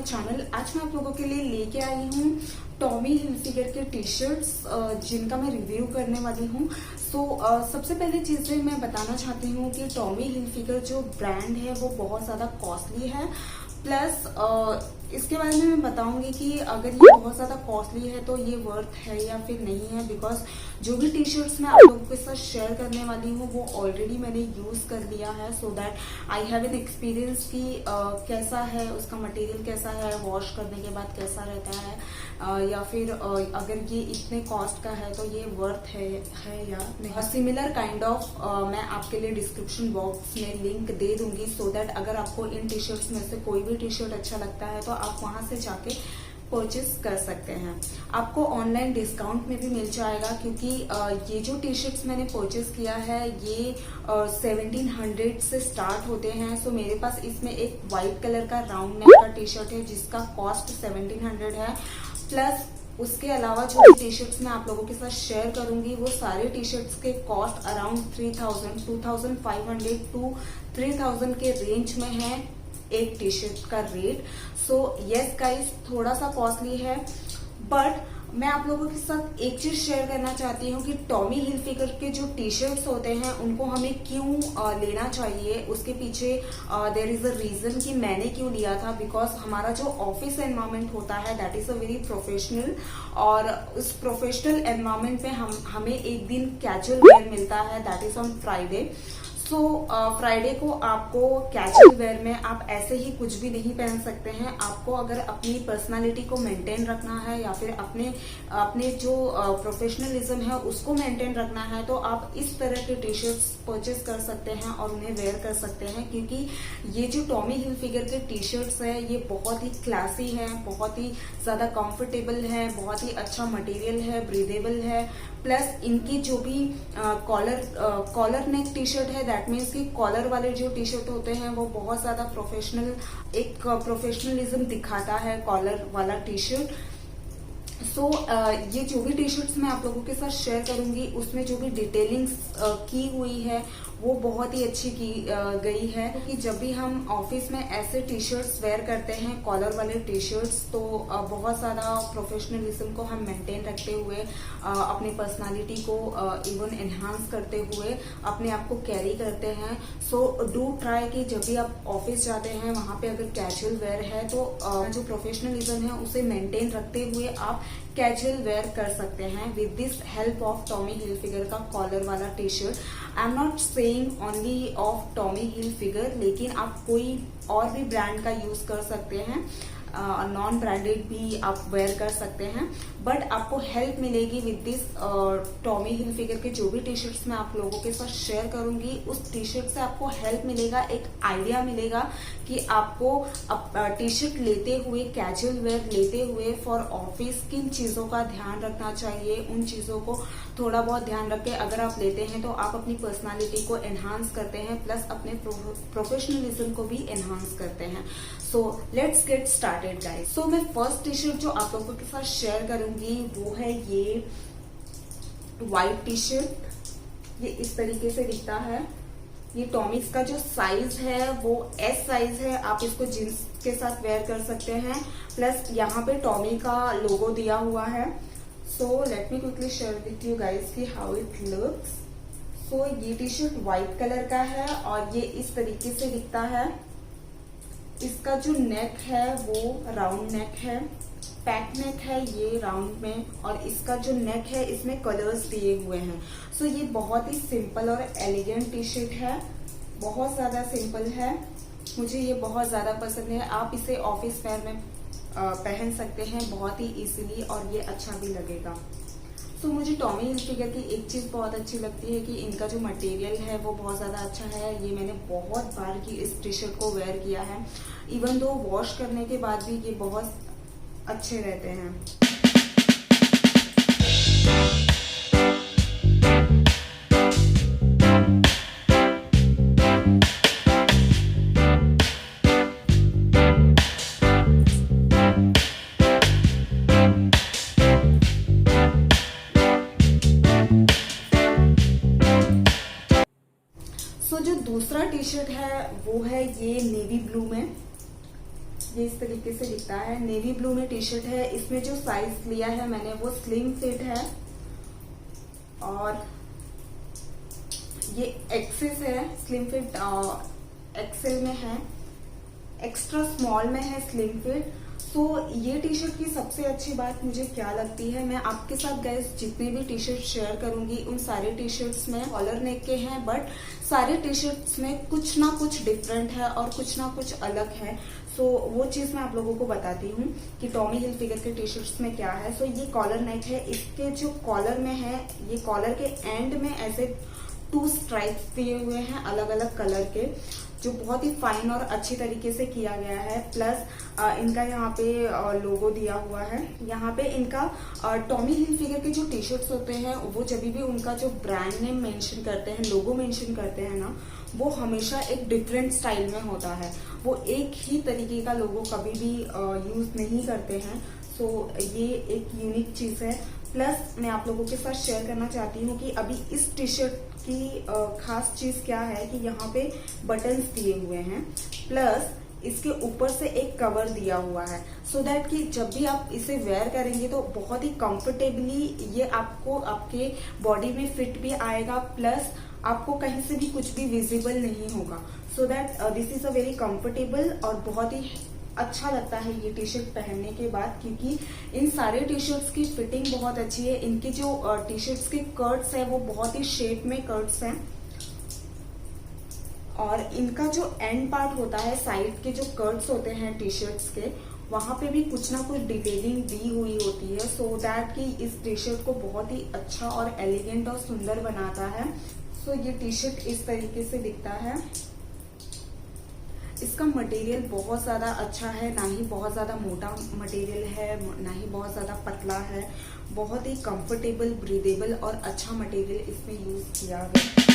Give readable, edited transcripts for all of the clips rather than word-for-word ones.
Channel. आज मैं आप लोगों के लिए लेके आई हूँ टॉमी हिलफिगर के टी शर्ट्स जिनका मैं रिव्यू करने वाली हूँ। सबसे पहले चीजें मैं बताना चाहती हूँ कि टॉमी हिलफिगर जो ब्रांड है वो बहुत ज्यादा कॉस्टली है। प्लस इसके बारे में मैं बताऊंगी कि अगर ये बहुत ज्यादा कॉस्टली है तो ये वर्थ है या फिर नहीं है। बिकॉज जो भी टी शर्ट्स मैं आप लोगों के साथ शेयर करने वाली हूँ वो ऑलरेडी मैंने यूज कर लिया है, so that I have an experience कि कैसा है, उसका मटेरियल कैसा है, वॉश करने के बाद कैसा रहता है, या फिर अगर ये इतने कॉस्ट का है तो ये वर्थ है या नहीं। सिमिलर काइंड ऑफ मैं आपके लिए डिस्क्रिप्शन बॉक्स में लिंक दे दूंगी, सो दैट अगर आपको इन टी शर्ट्स में से कोई भी टी शर्ट अच्छा लगता है तो आप वहां से जाके परचेस कर सकते हैं। आपको ऑनलाइन डिस्काउंट में भी मिल जाएगा, क्योंकि ये जो टी शर्ट्स मैंने परचेस किया है ये 1700 से स्टार्ट होते हैं। सो मेरे पास इसमें एक वाइट कलर का राउंड नेक का टी शर्ट है जिसका कॉस्ट 1700 है। प्लस उसके अलावा जो भी टी शर्ट्स मैं आप लोगों के साथ शेयर करूंगी वो सारे टी शर्ट्स के कॉस्ट अराउंड 2500 टू 3000 के रेंज में है एक टी शर्ट का रेट। सो यस गाइस, थोड़ा सा कॉस्टली है, बट मैं आप लोगों के साथ एक चीज शेयर करना चाहती हूँ कि टॉमी हिलफिगर के जो टी शर्ट्स होते हैं उनको हमें क्यों लेना चाहिए। उसके पीछे देयर इज अ रीजन कि मैंने क्यों लिया था। बिकॉज हमारा जो ऑफिस एनवायरमेंट होता है that is a very professional, और उस प्रोफेशनल एनवायरमेंट में हमें एक दिन कैजुअल वेयर मिलता है, that is on Friday. Friday को आपको कैजुअल वेयर में आप ऐसे ही कुछ भी नहीं पहन सकते हैं। आपको अगर अपनी पर्सनालिटी को मेंटेन रखना है या फिर अपने जो प्रोफेशनलिज्म है उसको मेंटेन रखना है तो आप इस तरह के टी शर्ट्स परचेस कर सकते हैं और उन्हें वेयर कर सकते हैं। क्योंकि ये जो टॉमी हिलफिगर के टी शर्ट्स है ये बहुत ही क्लासी है, बहुत ही ज्यादा कंफर्टेबल है, बहुत ही अच्छा मटेरियल है, ब्रीदेबल है। प्लस इनकी जो भी कॉलर नेक टी शर्ट है, दैट मीन्स कि कॉलर वाले जो टी शर्ट होते हैं वो बहुत ज्यादा प्रोफेशनल, एक प्रोफेशनलिज्म दिखाता है कॉलर वाला टी शर्ट। ये जो भी टी शर्ट्स मैं आप लोगों के साथ शेयर करूंगी उसमें जो भी डिटेलिंग्स की हुई है वो बहुत ही अच्छी की गई है। क्योंकि जब भी हम ऑफिस में ऐसे टी शर्ट्स वेयर करते हैं कॉलर वाले टी शर्ट्स, तो बहुत ज्यादा प्रोफेशनलिज्म को हम मेंटेन रखते हुए अपनी पर्सनालिटी को इवन एनहांस करते हुए अपने आप को कैरी करते हैं। सो डू ट्राई कि जब भी आप ऑफिस जाते हैं वहां पे अगर कैजुअल वेयर है तो जो प्रोफेशनलिज्म है उसे मेंटेन रखते हुए आप कैजुअल वेयर कर सकते हैं with this help of Tommy Hilfiger का कॉलर वाला T shirt. I am not saying only of Tommy Hilfiger, लेकिन आप कोई और भी ब्रांड का यूज कर सकते हैं, नॉन ब्रांडेड भी आप वेयर कर सकते हैं। बट आपको हेल्प मिलेगी विद दिस टॉमी हिलफिगर के जो भी टी शर्ट्स मैं आप लोगों के साथ शेयर करूंगी उस टी शर्ट से आपको हेल्प मिलेगा, एक आइडिया मिलेगा कि आपको टी शर्ट लेते हुए, कैजुअल वेयर लेते हुए फॉर ऑफिस किन चीजों का ध्यान रखना चाहिए। उन चीजों को थोड़ा बहुत ध्यान रख के अगर आप लेते हैं तो आप अपनी पर्सनालिटी को एनहांस करते हैं, प्लस अपने प्रोफेशनलिज्म को भी एनहांस करते हैं। So let's get started guys. So मैं फर्स्ट टी शर्ट जो आप लोगों के साथ शेयर करूंगी वो है ये व्हाइट टी शर्ट। ये इस तरीके से दिखता है। ये टॉमिक्स का जो साइज है वो एस साइज है, आप इसको जींस के साथ वेयर कर सकते हैं। प्लस यहाँ पे टॉमी का लोगो दिया हुआ है। So let me quickly share with you guys की हाउ इट लुक्स। सो ये टी शर्ट व्हाइट कलर का है और ये इस तरीके से दिखता है। इसका जो नेक है वो राउंड नेक है, पैक नेक है ये राउंड में, और इसका जो नेक है इसमें कलर्स दिए हुए हैं। सो ये बहुत ही सिंपल और एलिगेंट टी शर्ट है, बहुत ज्यादा सिंपल है, मुझे ये बहुत ज्यादा पसंद है। आप इसे ऑफिस वेयर में पहन सकते हैं बहुत ही इजीली और ये अच्छा भी लगेगा। तो मुझे टॉमी हिलफिगर की एक चीज बहुत अच्छी लगती है कि इनका जो मटेरियल है वो बहुत ज्यादा अच्छा है। ये मैंने बहुत बार की इस टी शर्ट को वेयर किया है, इवन दो वॉश करने के बाद भी ये बहुत अच्छे रहते हैं। जो दूसरा टी शर्ट है वो है ये नेवी ब्लू में। ये इस तरीके से दिखता है। नेवी ब्लू में टी शर्ट है। इसमें जो साइज लिया है मैंने वो स्लिम फिट है और ये एक्सेस है, स्लिम फिट एक्सेल में है, एक्स्ट्रा स्मॉल में है स्लिम फिट। सो ये टी शर्ट की सबसे अच्छी बात मुझे क्या लगती है, मैं आपके साथ गाइस जितने भी टी शर्ट शेयर करूंगी उन सारे टी शर्ट्स में कॉलर नेक के हैं, बट सारे टी शर्ट्स में कुछ ना कुछ डिफरेंट है और कुछ ना कुछ अलग है। सो वो चीज मैं आप लोगों को बताती हूँ कि टॉमी हिलफिगर के टी शर्ट्स में क्या है। सो ये कॉलर नेक है। इसके जो कॉलर में है, ये कॉलर के एंड में ऐसे 2 स्ट्राइप्स दिए हुए हैं अलग अलग कलर के, जो बहुत ही फाइन और अच्छी तरीके से किया गया है। प्लस इनका यहाँ पे लोगो दिया हुआ है। यहाँ पे इनका टॉमी हिलफिगर के जो टी शर्ट्स होते हैं वो जब भी उनका जो ब्रांड नेम मेंशन करते हैं, लोगो मेंशन करते हैं ना, वो हमेशा एक डिफरेंट स्टाइल में होता है। वो एक ही तरीके का लोगो कभी भी यूज नहीं करते हैं। सो ये एक यूनिक चीज है। प्लस मैं आप लोगों के साथ शेयर करना चाहती हूँ कि अभी इस टी शर्ट की खास चीज क्या है कि यहाँ पे बटन्स दिए हुए हैं, प्लस इसके ऊपर से एक कवर दिया हुआ है, सो दैट कि जब भी आप इसे वेयर करेंगे तो बहुत ही कंफर्टेबली ये आपको आपके बॉडी में फिट भी आएगा, प्लस आपको कहीं से भी कुछ भी विजिबल नहीं होगा। So that this is a very comfortable और बहुत ही अच्छा लगता है ये टी शर्ट पहनने के बाद, क्योंकि इन सारे टी शर्ट्स की फिटिंग बहुत अच्छी है। इनके जो टी शर्ट्स के कर्ट्स है वो बहुत ही शेप में कर्ट्स हैं और इनका जो एंड पार्ट होता है, साइड के जो कर्ट्स होते हैं टी शर्ट्स के, वहां पे भी कुछ ना कुछ डिटेलिंग दी हुई होती है, सो दैट कि इस टी शर्ट को बहुत ही अच्छा और एलिगेंट और सुंदर बनाता है। सो ये टी शर्ट इस तरीके से दिखता है। इसका मटेरियल बहुत ज़्यादा अच्छा है, ना ही बहुत ज़्यादा मोटा मटेरियल है, ना ही बहुत ज़्यादा पतला है। बहुत ही कंफर्टेबल, ब्रीदेबल और अच्छा मटेरियल इसमें यूज़ किया गया।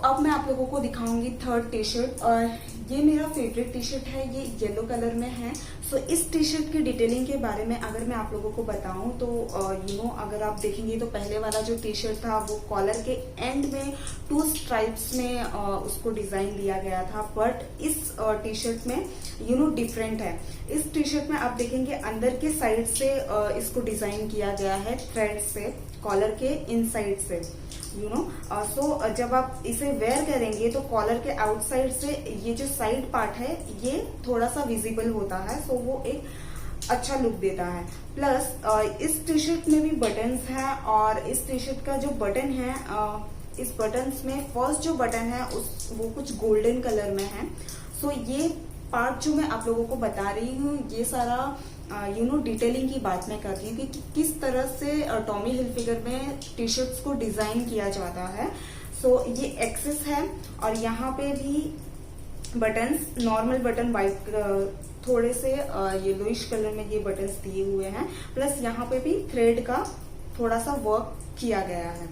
अब मैं आप लोगों को दिखाऊंगी थर्ड टी शर्ट, और ये मेरा फेवरेट टी शर्ट है। ये येलो कलर में है। सो इस टी शर्ट की डिटेलिंग के बारे में अगर मैं आप लोगों को बताऊं तो अगर आप देखेंगे तो पहले वाला जो टी शर्ट था वो कॉलर के एंड में 2 स्ट्राइप्स में उसको डिजाइन दिया गया था, बट इस टी शर्ट में डिफरेंट है। इस टी शर्ट में आप देखेंगे अंदर के साइड से इसको डिजाइन किया गया है थ्रेड से, कॉलर के इनसाइड से। सो जब आप इसे वेयर करेंगे तो कॉलर के आउटसाइड से ये जो साइड पार्ट है ये थोड़ा सा विजिबल होता है, सो वो एक अच्छा लुक देता है। प्लस इस टी शर्ट में भी बटन्स हैं और इस टी शर्ट का जो बटन है, इस बटन्स में फर्स्ट जो बटन है वो कुछ गोल्डन कलर में है। सो ये पार्ट जो मैं आप लोगों को बता रही हूँ, ये सारा डिटेलिंग की बात मैं कर रही हूँ कि किस तरह से टॉमी हिलफिगर में टी शर्ट्स को डिजाइन किया जाता है। सो ये एक्सेस है और यहाँ पे भी बटन्स, नॉर्मल बटन वाइट थोड़े से येलोइश कलर में ये बटन्स दिए हुए हैं, प्लस यहाँ पे भी थ्रेड का थोड़ा सा वर्क किया गया है।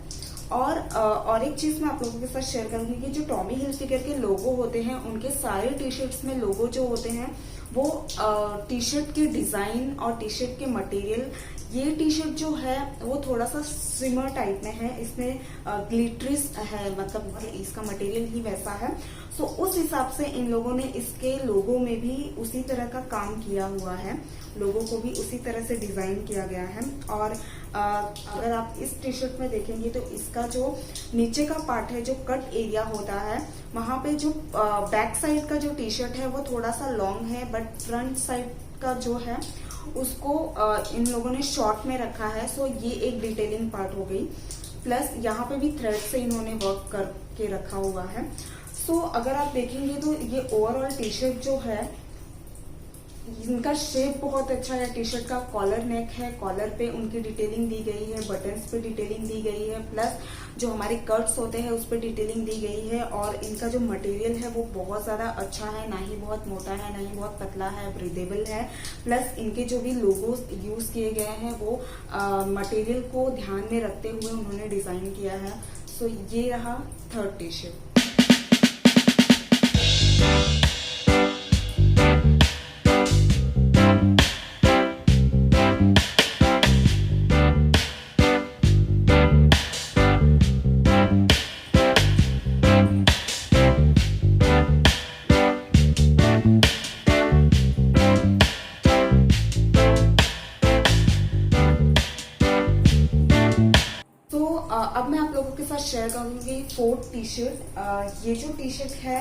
और एक चीज मैं आप लोगों के साथ शेयर करूंगी कि जो टॉमी हिलफिगर के लोगो होते हैं उनके सारे टी शर्ट्स में लोगो जो होते हैं वो टी शर्ट के डिजाइन और टी शर्ट के मटेरियल, ये टी शर्ट जो है वो थोड़ा सा स्विमर टाइप में है, इसमें ग्लिटरिस है, मतलब इसका मटेरियल ही वैसा है। सो उस हिसाब से इन लोगों ने इसके लोगो में भी उसी तरह का काम किया हुआ है, लोगों को भी उसी तरह से डिजाइन किया गया है। और अगर आप इस टी शर्ट में देखेंगे तो इसका जो नीचे का पार्ट है, जो कट एरिया होता है, वहां पे जो बैक साइड का जो टी शर्ट है वो थोड़ा सा लॉन्ग है, बट फ्रंट साइड का जो है उसको इन लोगों ने शॉर्ट में रखा है। सो ये एक डिटेलिंग पार्ट हो गई। प्लस यहाँ पे भी थ्रेड से इन्होंने वर्क करके रखा हुआ है। सो अगर आप देखेंगे तो ये ओवरऑल टी शर्ट जो है, इनका शेप बहुत अच्छा है। टी शर्ट का कॉलर नेक है, कॉलर पे उनकी डिटेलिंग दी गई है, बटन्स पे डिटेलिंग दी गई है, प्लस जो हमारे कट्स होते हैं उस पर डिटेलिंग दी गई है। और इनका जो मटेरियल है वो बहुत ज्यादा अच्छा है, ना ही बहुत मोटा है, ना ही बहुत पतला है, ब्रीदेबल है। प्लस इनके जो भी लोगोस यूज किए गए हैं वो मटेरियल को ध्यान में रखते हुए उन्होंने डिजाइन किया है। सो ये रहा थर्ड टी शर्ट। अब मैं आप लोगों के साथ शेयर करूंगी फोर्थ टी शर्ट। ये जो टी शर्ट है,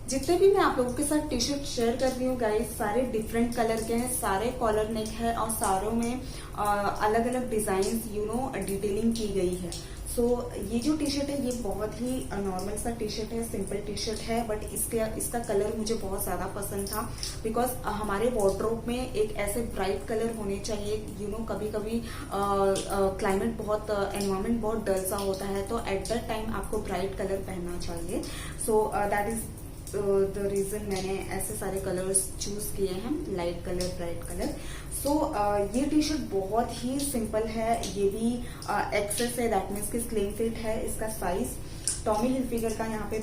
जितने भी मैं आप लोगों के साथ टी शर्ट शेयर कर रही हूँ गाइस, सारे डिफरेंट कलर के हैं, सारे कॉलर नेक है और सारों में अलग अलग डिजाइन डिटेलिंग की गई है। सो ये जो टी शर्ट है ये बहुत ही नॉर्मल सा टी शर्ट है, सिंपल टी शर्ट है, बट इसका कलर मुझे बहुत ज्यादा पसंद था बिकॉज हमारे वार्डरोब में एक ऐसे ब्राइट कलर होने चाहिए। कभी कभी क्लाइमेट बहुत एनवायरमेंट बहुत डल सा होता है, तो एट दैट टाइम आपको ब्राइट कलर पहनना चाहिए। So that is the reason मैंने ऐसे सारे कलर्स चूज किए हैं, light colour, bright colour. So ये टी शर्ट बहुत ही सिंपल है, ये भी एक्सेस है, दैट मीन्स की स्लिम फिट है। इसका साइज टॉमी हिलफिगर का यहाँ पे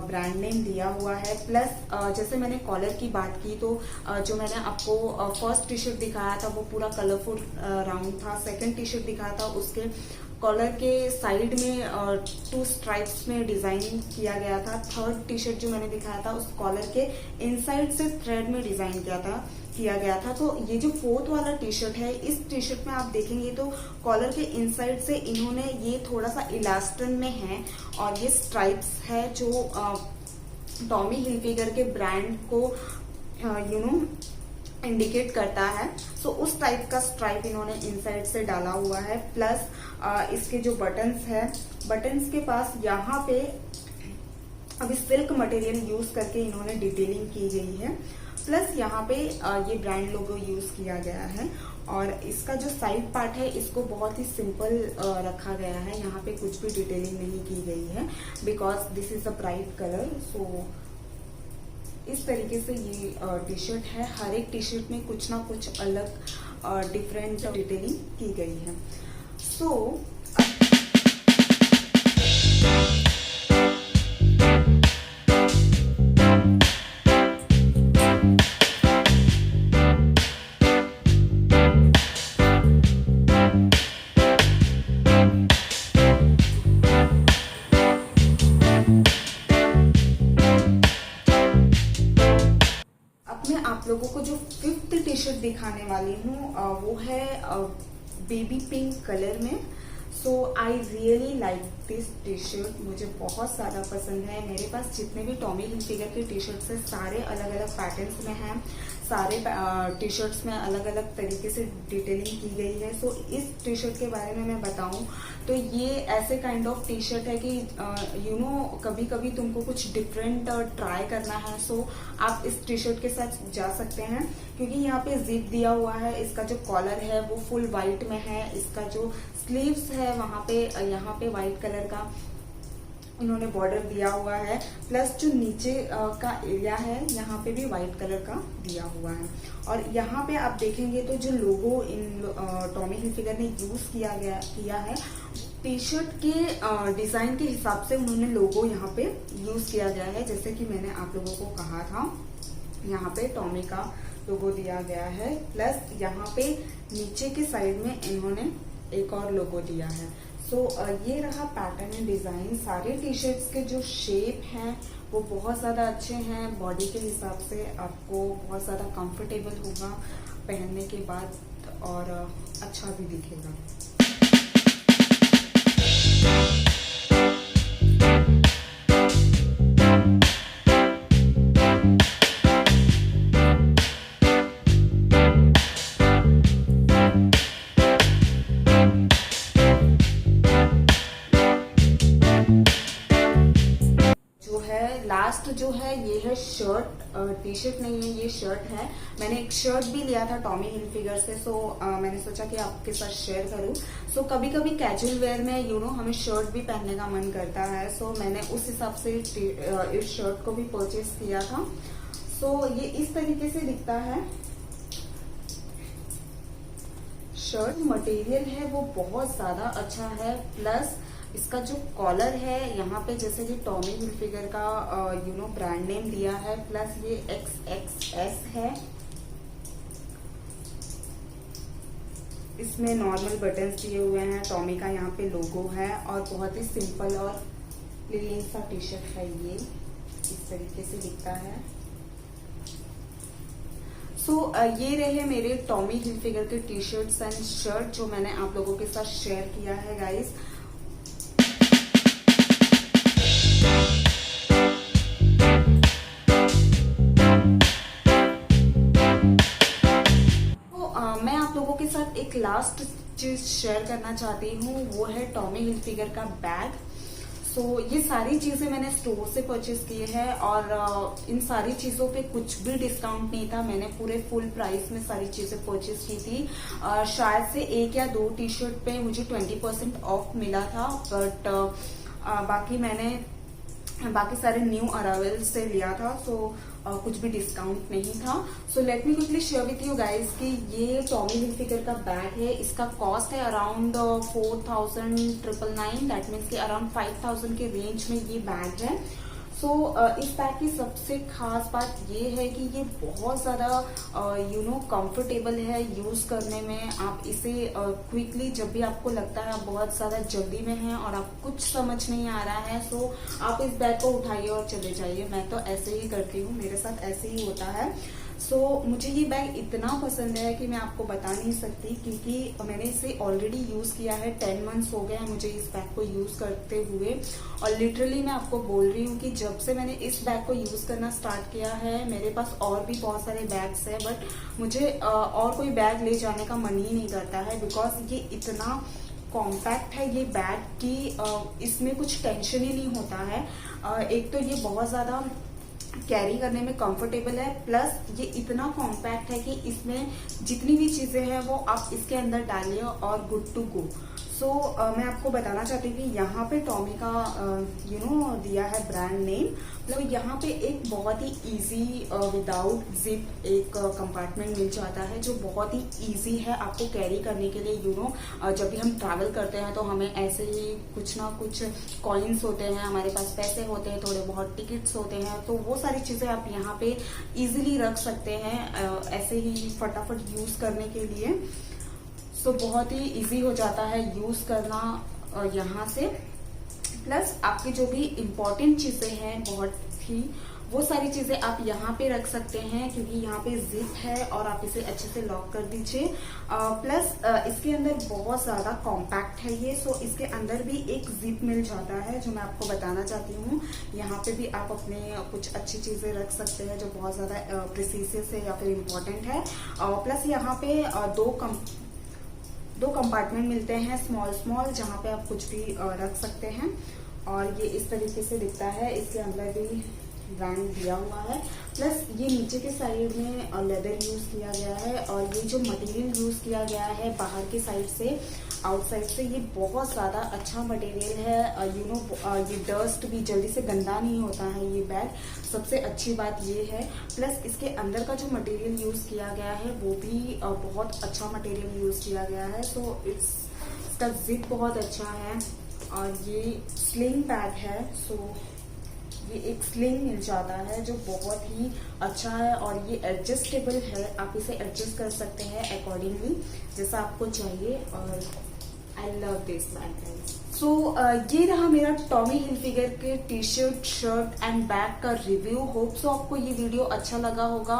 ब्रांड नेम दिया हुआ है। प्लस जैसे मैंने कॉलर की बात की तो जो मैंने आपको फर्स्ट टी शर्ट दिखाया था वो पूरा कलरफुल राउंड था। सेकंड टी शर्ट दिखाया था उसके कॉलर के साइड में 2 स्ट्राइप्स में डिजाइन किया गया था। थर्ड टी शर्ट जो मैंने दिखाया था उस कॉलर के इनसाइड से थ्रेड में डिजाइन किया गया था। तो ये जो फोर्थ वाला टी शर्ट है, इस टी शर्ट में आप देखेंगे तो कॉलर के इनसाइड से इन्होंने ये थोड़ा सा इलास्टन में है और ये स्ट्राइप्स है जो टॉमी हिलफिगर के ब्रांड को इंडिकेट करता है। सो उस टाइप का स्ट्राइप इन्होंने इनसाइड से डाला हुआ है। प्लस इसके जो बटन्स है, बटन्स के पास यहाँ पे अभी सिल्क मटेरियल यूज करके इन्होंने डिटेलिंग की गई है। प्लस यहाँ पे ये ब्रांड लोगो यूज किया गया है और इसका जो साइड पार्ट है इसको बहुत ही सिंपल रखा गया है। यहाँ पे कुछ भी डिटेलिंग नहीं की गई है because this is a bright colour. So इस तरीके से ये टी शर्ट है। हर एक टी शर्ट में कुछ ना कुछ अलग डिफरेंट डिटेलिंग की गई है। सो आप लोगों को जो फिफ्थ टी शर्ट दिखाने वाली हूँ वो है बेबी पिंक कलर में। So I really like this T shirt, मुझे बहुत ज्यादा पसंद है। मेरे पास जितने भी टॉमी हिलफिगर के टी शर्ट्स है सारे अलग अलग पैटर्न्स में हैं, सारे टी शर्ट्स में अलग अलग तरीके से डिटेलिंग की गई है। सो इस टी शर्ट के बारे में मैं बताऊं तो ये ऐसे काइंड ऑफ टी शर्ट है कि कभी कभी तुमको कुछ डिफरेंट ट्राई करना है, सो आप इस टी शर्ट के साथ जा सकते हैं क्योंकि यहाँ पे जिप दिया हुआ है। इसका जो कॉलर है वो फुल व्हाइट में है, इसका जो स्लीव्स है वहां पे यहाँ पे व्हाइट कलर का इन्होंने बॉर्डर दिया हुआ है। प्लस जो नीचे का एरिया है यहाँ पे भी व्हाइट कलर का दिया हुआ है। और यहाँ पे आप देखेंगे तो जो लोगो इन टॉमी हिलफिगर ने यूज किया है टी शर्ट के डिजाइन के हिसाब से उन्होंने लोगो यहाँ पे यूज किया गया है। जैसे कि मैंने आप लोगों को कहा था, यहाँ पे टॉमी का लोगो दिया गया है। प्लस यहाँ पे नीचे के साइड में इन्होंने एक और लोगो दिया है। सो ये रहा पैटर्न एंड डिजाइन। सारे टी शर्ट्स के जो शेप हैं वो बहुत ज्यादा अच्छे हैं, बॉडी के हिसाब से आपको बहुत ज्यादा कंफर्टेबल होगा पहनने के बाद और अच्छा भी दिखेगा। लास्ट जो है ये है शर्ट, टी शर्ट नहीं है ये शर्ट है। मैंने एक शर्ट भी लिया था टॉमी हिलफिगर से, सो मैंने सोचा कि आपके साथ शेयर करूं। सो कभी कभी कैजुअल वेयर में हमें शर्ट भी पहनने का मन करता है, सो मैंने उस हिसाब से इस शर्ट को भी परचेज किया था। सो ये इस तरीके से दिखता है। शर्ट मटेरियल है वो बहुत ज्यादा अच्छा है, प्लस इसका जो कॉलर है यहाँ पे जैसे कि टॉमी हिलफिगर का ब्रांड नेम दिया है, प्लस ये XXS है। इसमें नॉर्मल बटन्स दिए हुए हैं, टॉमी का यहाँ पे लोगो है और बहुत ही सिंपल और प्लेन सा टी शर्ट है। ये इस तरीके से दिखता है। ये रहे मेरे टॉमी हिलफिगर के टी शर्ट्स एंड शर्ट जो मैंने आप लोगों के साथ शेयर किया है गाइस। मैं आप लोगों के साथ एक लास्ट चीज शेयर करना चाहती हूँ, वो है टॉमी हिलफिगर का बैग। ये सारी चीजें मैंने स्टोर से परचेज की है और इन सारी चीजों पे कुछ भी डिस्काउंट नहीं था। मैंने पूरे फुल प्राइस में सारी चीजें परचेज की थी। शायद से 1 या 2 टी शर्ट पे मुझे 20% ऑफ मिला था, बट बाकी मैंने बाकी सारे न्यू अराइवल से लिया था, कुछ भी डिस्काउंट नहीं था। Let me quickly share with you guys कि ये टॉमी हिलफिगर का बैग है। इसका कॉस्ट है अराउंड 4,999, दैट मीन्स कि अराउंड 5,000 के रेंज में ये बैग है। इस बैग की सबसे खास बात ये है कि ये बहुत ज्यादा कंफर्टेबल है यूज करने में। आप इसे क्विकली जब भी आपको लगता है आप बहुत ज्यादा जल्दी में हैं और आप कुछ समझ नहीं आ रहा है, आप इस बैग को उठाइए और चले जाइए। मैं तो ऐसे ही करती हूँ, मेरे साथ ऐसे ही होता है। मुझे ये बैग इतना पसंद है कि मैं आपको बता नहीं सकती, क्योंकि मैंने इसे ऑलरेडी यूज किया है। 10 मंथ्स हो गए हैं मुझे इस बैग को यूज करते हुए, और लिटरली मैं आपको बोल रही हूँ कि जब से मैंने इस बैग को यूज करना स्टार्ट किया है, मेरे पास और भी बहुत सारे बैग्स है, बट मुझे और कोई बैग ले जाने का मन ही नहीं करता है, बिकॉज ये इतना कॉम्पैक्ट है ये बैग कि इसमें कुछ टेंशन ही नहीं होता है। एक तो ये बहुत ज्यादा कैरी करने में कंफर्टेबल है, प्लस ये इतना कॉम्पैक्ट है कि इसमें जितनी भी चीजें हैं वो आप इसके अंदर डालिए और गुड टू गो। मैं आपको बताना चाहती हूँ कि यहाँ पे टॉमी का दिया है ब्रांड नेम। मतलब यहाँ पे एक बहुत ही इजी विदाउट जिप एक कंपार्टमेंट मिल जाता है, जो बहुत ही इजी है आपको कैरी करने के लिए। जब भी हम ट्रैवल करते हैं तो हमें ऐसे ही कुछ ना कुछ कॉइन्स होते हैं, हमारे पास पैसे होते हैं, थोड़े बहुत टिकट्स होते हैं, तो वो सारी चीजें आप यहाँ पे इजीली रख सकते हैं ऐसे ही फटाफट यूज करने के लिए। बहुत ही इजी हो जाता है यूज करना यहाँ से। प्लस आपकी जो भी इम्पोर्टेंट चीजें हैं बहुत ही, वो सारी चीजें आप यहाँ पे रख सकते हैं, क्योंकि यहाँ पे जिप है और आप इसे अच्छे से लॉक कर दीजिए। प्लस इसके अंदर बहुत ज्यादा कॉम्पैक्ट है ये, इसके अंदर भी एक जिप मिल जाता है जो मैं आपको बताना चाहती हूँ। यहाँ पे भी आप अपने कुछ अच्छी चीजें रख सकते हैं जो बहुत ज्यादा प्रिसीसियस है या फिर इम्पोर्टेंट है। प्लस यहाँ पे दो कंपार्टमेंट मिलते हैं स्मॉल, जहाँ पे आप कुछ भी रख सकते हैं। और ये इस तरीके से दिखता है, इसके अंदर भी ब्रांड दिया हुआ है। प्लस ये नीचे के साइड में लेदर यूज किया गया है, और ये जो मटेरियल यूज किया गया है बाहर के साइड से, आउटसाइड से, ये बहुत ज्यादा अच्छा मटेरियल है। ये डस्ट भी जल्दी से गंदा नहीं होता है ये बैग, सबसे अच्छी बात ये है। प्लस इसके अंदर का जो मटेरियल यूज किया गया है वो भी बहुत अच्छा मटेरियल यूज किया गया है। इसका जिप बहुत अच्छा है, और ये स्लिंग बैग है। ये एक स्लिंग मिल जाता है जो बहुत ही अच्छा है, और ये एडजस्टेबल है, आप इसे एडजस्ट कर सकते हैं अकॉर्डिंगली जैसा आपको चाहिए। और आई लव दिस बैग। ये रहा मेरा टॉमी हिलफिगर के T shirt, shirt and bag का रिव्यू। होप सो आपको ये वीडियो अच्छा लगा होगा,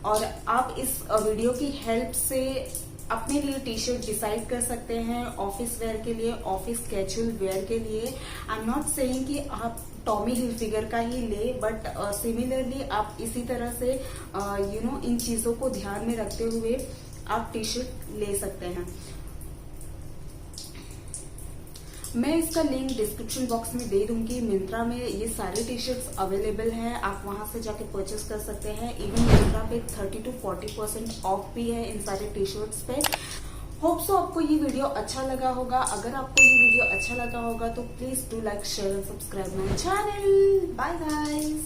और आप इस वीडियो की हेल्प से अपने लिए टी शर्ट डिसाइड कर सकते हैं ऑफिस वेयर के लिए, ऑफिस कैजुअल वेयर के लिए। आई एम नॉट सेइंग कि आप टॉमी हिलफिगर का ही ले, बट सिमिलरली आप इसी तरह से इन चीजों को ध्यान में रखते हुए आप टी शर्ट ले सकते हैं। मैं इसका लिंक डिस्क्रिप्शन बॉक्स में दे दूंगी। मिंत्रा में ये सारे टी शर्ट्स अवेलेबल हैं, आप वहां से जाके परचेस कर सकते हैं। इवन मिंत्रा पे 30 to 40% ऑफ भी है इन सारे टी शर्ट्स पे। होप सो आपको ये वीडियो अच्छा लगा होगा। अगर आपको ये वीडियो अच्छा लगा होगा तो please do like, share and subscribe my channel. Bye guys.